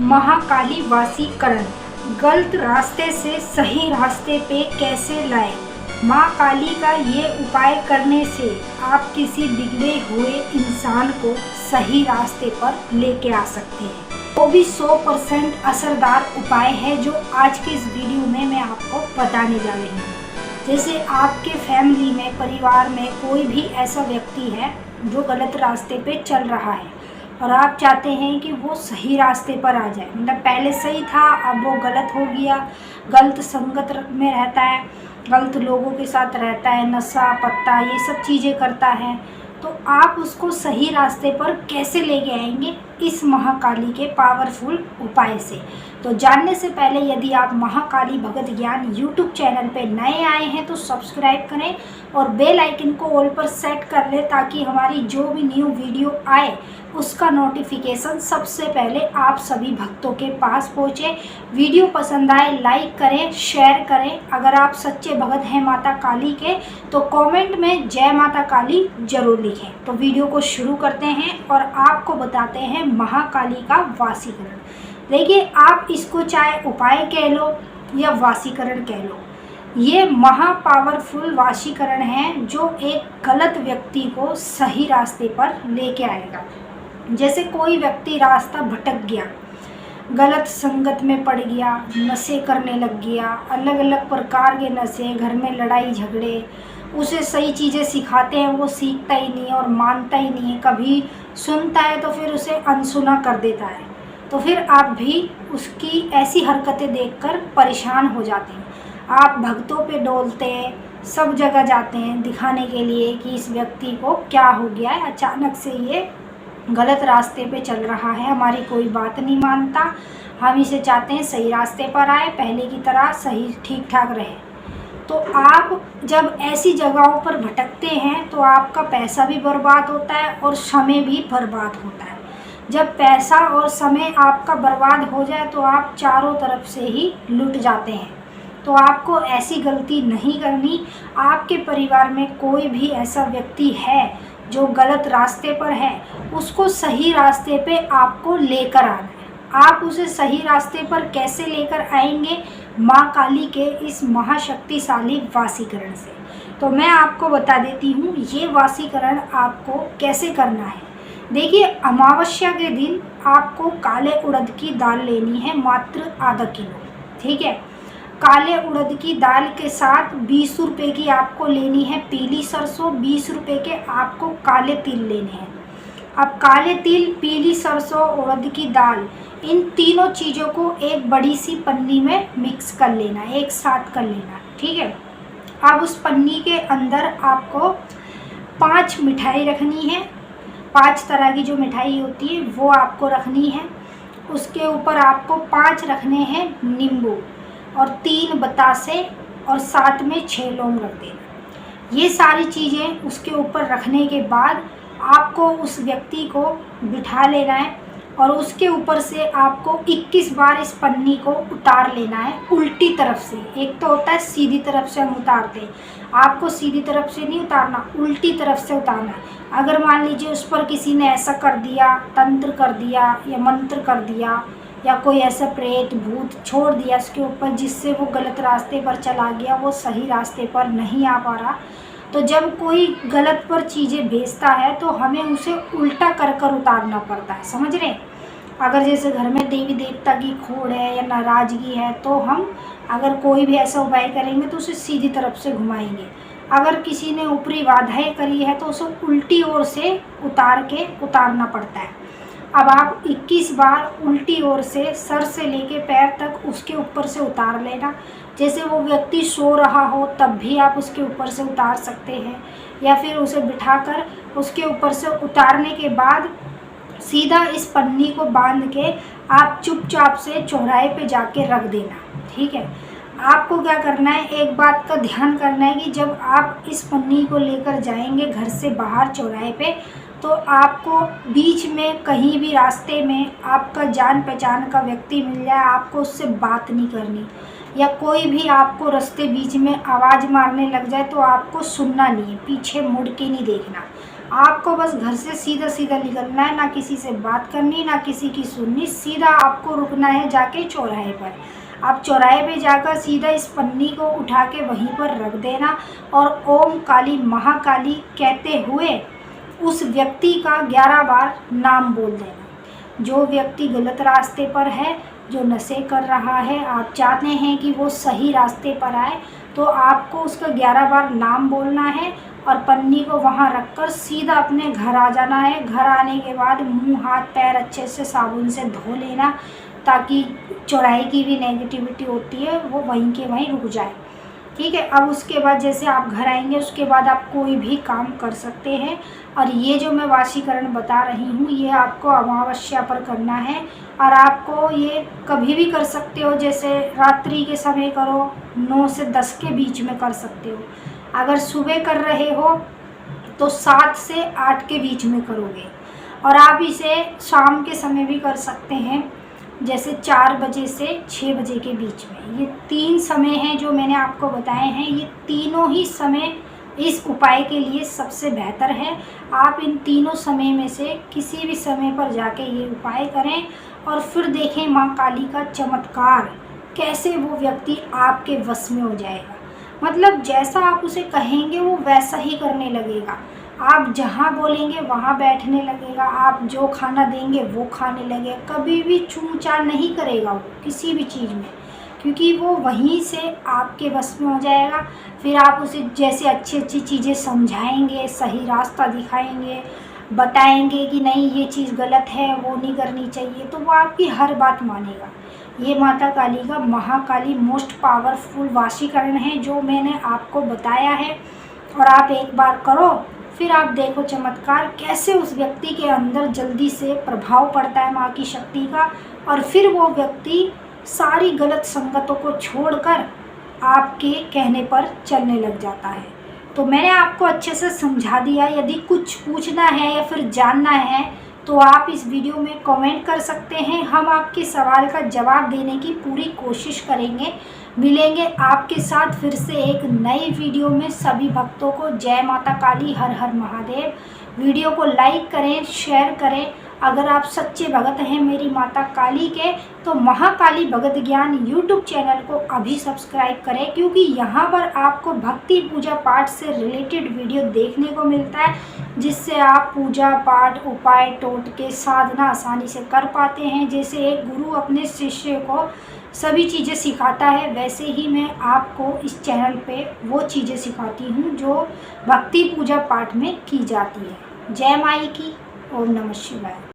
महाकाली वासीकरण, गलत रास्ते से सही रास्ते पे कैसे लाए। माँ काली का ये उपाय करने से आप किसी बिगड़े हुए इंसान को सही रास्ते पर लेके आ सकते हैं। वो भी 100% असरदार उपाय है जो आज के इस वीडियो में मैं आपको बताने जा रही हूँ। जैसे आपके फैमिली में, परिवार में कोई भी ऐसा व्यक्ति है जो गलत रास्ते पे चल रहा है और आप चाहते हैं कि वो सही रास्ते पर आ जाए। मतलब पहले सही था, अब वो गलत हो गया, गलत संगत में रहता है, गलत लोगों के साथ रहता है, नशा पत्ता ये सब चीज़ें करता है, तो आप उसको सही रास्ते पर कैसे लेके आएंगे इस महाकाली के पावरफुल उपाय से। तो जानने से पहले यदि आप महाकाली भगत ज्ञान यूट्यूब चैनल पे नए आए हैं तो सब्सक्राइब करें और बेल आइकन को ऑल पर सेट कर लें ताकि हमारी जो भी न्यू वीडियो आए उसका नोटिफिकेशन सबसे पहले आप सभी भक्तों के पास पहुँचे। वीडियो पसंद आए लाइक करें, शेयर करें। अगर आप सच्चे भगत हैं माता काली के तो कमेंट में जय माता काली जरूर लिखें। तो वीडियो को शुरू करते हैं और आपको बताते हैं महाकाली का वासीकरण। देखिए, आप इसको चाहे उपाय कह लो या वासीकरण कह लो, ये महा पावरफुल वासीकरण है जो एक गलत व्यक्ति को सही रास्ते पर लेके आएगा। जैसे कोई व्यक्ति रास्ता भटक गया, गलत संगत में पड़ गया, नशे करने लग गया, अलग अलग प्रकार के नशे, घर में लड़ाई झगड़े, उसे सही चीज़ें सिखाते हैं वो सीखता ही नहीं और मानता ही नहीं है, कभी सुनता है तो फिर उसे अनसुना कर देता है। तो फिर आप भी उसकी ऐसी हरकतें देखकर परेशान हो जाते हैं। आप भक्तों पे डोलते हैं, सब जगह जाते हैं दिखाने के लिए कि इस व्यक्ति को क्या हो गया है, अचानक से ये गलत रास्ते पे चल रहा है, हमारी कोई बात नहीं मानता, हम इसे चाहते हैं सही रास्ते पर आए, पहले की तरह सही ठीक ठाक रहे। तो आप जब ऐसी जगहों पर भटकते हैं तो आपका पैसा भी बर्बाद होता है और समय भी बर्बाद होता है। जब पैसा और समय आपका बर्बाद हो जाए तो आप चारों तरफ से ही लुट जाते हैं। तो आपको ऐसी गलती नहीं करनी। आपके परिवार में कोई भी ऐसा व्यक्ति है जो गलत रास्ते पर है, उसको सही रास्ते पे आपको लेकर आना है। आप उसे सही रास्ते पर कैसे लेकर आएंगे? माँ काली के इस महाशक्तिशाली वासीकरण से। तो मैं आपको बता देती हूँ ये वासीकरण आपको कैसे करना है। देखिए, अमावस्या के दिन आपको काले उड़द की दाल लेनी है, मात्र आधा किलो। ठीक है, काले उड़द की दाल के साथ 20 रुपये की आपको लेनी है पीली सरसों, 20 रुपये के आपको काले तिल लेने हैं। अब काले तिल, पीली सरसों, उड़द की दाल, इन तीनों चीज़ों को एक बड़ी सी पन्नी में मिक्स कर लेना, एक साथ कर लेना। ठीक है, अब उस पन्नी के अंदर आपको 5 मिठाई रखनी है। 5 तरह की जो मिठाई होती है वो आपको रखनी है। उसके ऊपर आपको 5 रखने हैं नींबू और 3 बतासे और साथ में 6 लौंग रख देना। ये सारी चीज़ें उसके ऊपर रखने के बाद आपको उस व्यक्ति को बिठा लेना है और उसके ऊपर से आपको 21 बार इस पन्नी को उतार लेना है उल्टी तरफ से। एक तो होता है सीधी तरफ से हम उतारते हैं, आपको सीधी तरफ से नहीं उतारना, उल्टी तरफ से उतारना है। अगर मान लीजिए उस पर किसी ने ऐसा कर दिया, तंत्र कर दिया या मंत्र कर दिया या कोई ऐसा प्रेत भूत छोड़ दिया उसके ऊपर जिससे वो गलत रास्ते पर चला गया, वो सही रास्ते पर नहीं आ पा रहा, तो जब कोई गलत पर चीज़ें भेजता है तो हमें उसे उल्टा कर कर उतारना पड़ता है। समझ रहे? अगर जैसे घर में देवी देवता की खोड़ है या नाराज़गी है तो हम अगर कोई भी ऐसा उपाय करेंगे तो उसे सीधी तरफ से घुमाएंगे। अगर किसी ने ऊपरी बाधाएं करी है तो उसे उल्टी ओर से उतारना पड़ता है। अब आप 21 बार उल्टी ओर से सर से लेके पैर तक उसके ऊपर से उतार लेना। जैसे वो व्यक्ति सो रहा हो तब भी आप उसके ऊपर से उतार सकते हैं या फिर उसे बिठाकर उसके ऊपर से उतारने के बाद सीधा इस पन्नी को बांध के आप चुपचाप से चौराहे पे जाके रख देना। ठीक है, आपको क्या करना है, एक बात का ध्यान करना है कि जब आप इस पन्नी को लेकर जाएंगे घर से बाहर चौराहे पे तो आपको बीच में कहीं भी रास्ते में आपका जान पहचान का व्यक्ति मिल जाए, आपको उससे बात नहीं करनी। या कोई भी आपको रास्ते बीच में आवाज़ मारने लग जाए तो आपको सुनना नहीं है, पीछे मुड़ के नहीं देखना। आपको बस घर से सीधा सीधा निकलना है, ना किसी से बात करनी, ना किसी की सुननी। सीधा आपको रुकना है जाके चौराहे पर। आप चौराहे पे जाकर सीधा इस पन्नी को उठा के वहीं पर रख देना और ओम काली महाकाली कहते हुए उस व्यक्ति का 11 बार नाम बोल देना। जो व्यक्ति गलत रास्ते पर है, जो नशे कर रहा है, आप चाहते हैं कि वो सही रास्ते पर आए, तो आपको उसका 11 बार नाम बोलना है और पन्नी को वहाँ रखकर सीधा अपने घर आ जाना है। घर आने के बाद मुंह हाथ पैर अच्छे से साबुन से धो लेना, ताकि चौराहे की भी नेगेटिविटी होती है वो वहीं के वहीं रुक जाए। ठीक है। अब उसके बाद जैसे आप घर आएंगे उसके बाद आप कोई भी काम कर सकते हैं। और ये जो मैं वाशीकरण बता रही हूँ ये आपको अमावस्या पर करना है और आपको ये कभी भी कर सकते हो। जैसे रात्रि के समय करो, 9 से 10 के बीच में कर सकते हो। अगर सुबह कर रहे हो तो 7 से 8 के बीच में करोगे। और आप इसे शाम के समय भी कर सकते हैं, जैसे 4 बजे से 6 बजे के बीच में। ये 3 समय हैं जो मैंने आपको बताए हैं। ये तीनों ही समय इस उपाय के लिए सबसे बेहतर है। आप इन तीनों समय में से किसी भी समय पर जाके ये उपाय करें और फिर देखें माँ काली का चमत्कार, कैसे वो व्यक्ति आपके वश में हो जाएगा। मतलब जैसा आप उसे कहेंगे वो वैसा ही करने लगेगा। आप जहाँ बोलेंगे वहाँ बैठने लगेगा, आप जो खाना देंगे वो खाने लगेगा। कभी भी चूं-चां नहीं करेगा वो किसी भी चीज़ में, क्योंकि वो वहीं से आपके बस में हो जाएगा। फिर आप उसे जैसे अच्छी अच्छी चीज़ें समझाएंगे, सही रास्ता दिखाएंगे, बताएंगे कि नहीं ये चीज़ गलत है, वो नहीं करनी चाहिए, तो वो आपकी हर बात मानेगा। ये माता काली का महाकाली मोस्ट पावरफुल वाशीकरण है जो मैंने आपको बताया है। और आप एक बार करो, फिर आप देखो चमत्कार कैसे उस व्यक्ति के अंदर जल्दी से प्रभाव पड़ता है माँ की शक्ति का। और फिर वो व्यक्ति सारी गलत संगतों को छोड़कर आपके कहने पर चलने लग जाता है। तो मैंने आपको अच्छे से समझा दिया। यदि कुछ पूछना है या फिर जानना है तो आप इस वीडियो में कमेंट कर सकते हैं। हम आपके सवाल का जवाब देने की पूरी कोशिश करेंगे। मिलेंगे आपके साथ फिर से एक नई वीडियो में। सभी भक्तों को जय माता काली, हर हर महादेव। वीडियो को लाइक करें, शेयर करें। अगर आप सच्चे भगत हैं मेरी माता काली के तो महाकाली भगत ज्ञान यूट्यूब चैनल को अभी सब्सक्राइब करें, क्योंकि यहाँ पर आपको भक्ति पूजा पाठ से रिलेटेड वीडियो देखने को मिलता है, जिससे आप पूजा पाठ उपाय टोटके साधना आसानी से कर पाते हैं। जैसे एक गुरु अपने शिष्य को सभी चीज़ें सिखाता है, वैसे ही मैं आपको इस चैनल पे वो चीज़ें सिखाती हूँ जो भक्ति पूजा पाठ में की जाती है। जय माई की। ओम नमः शिवाय।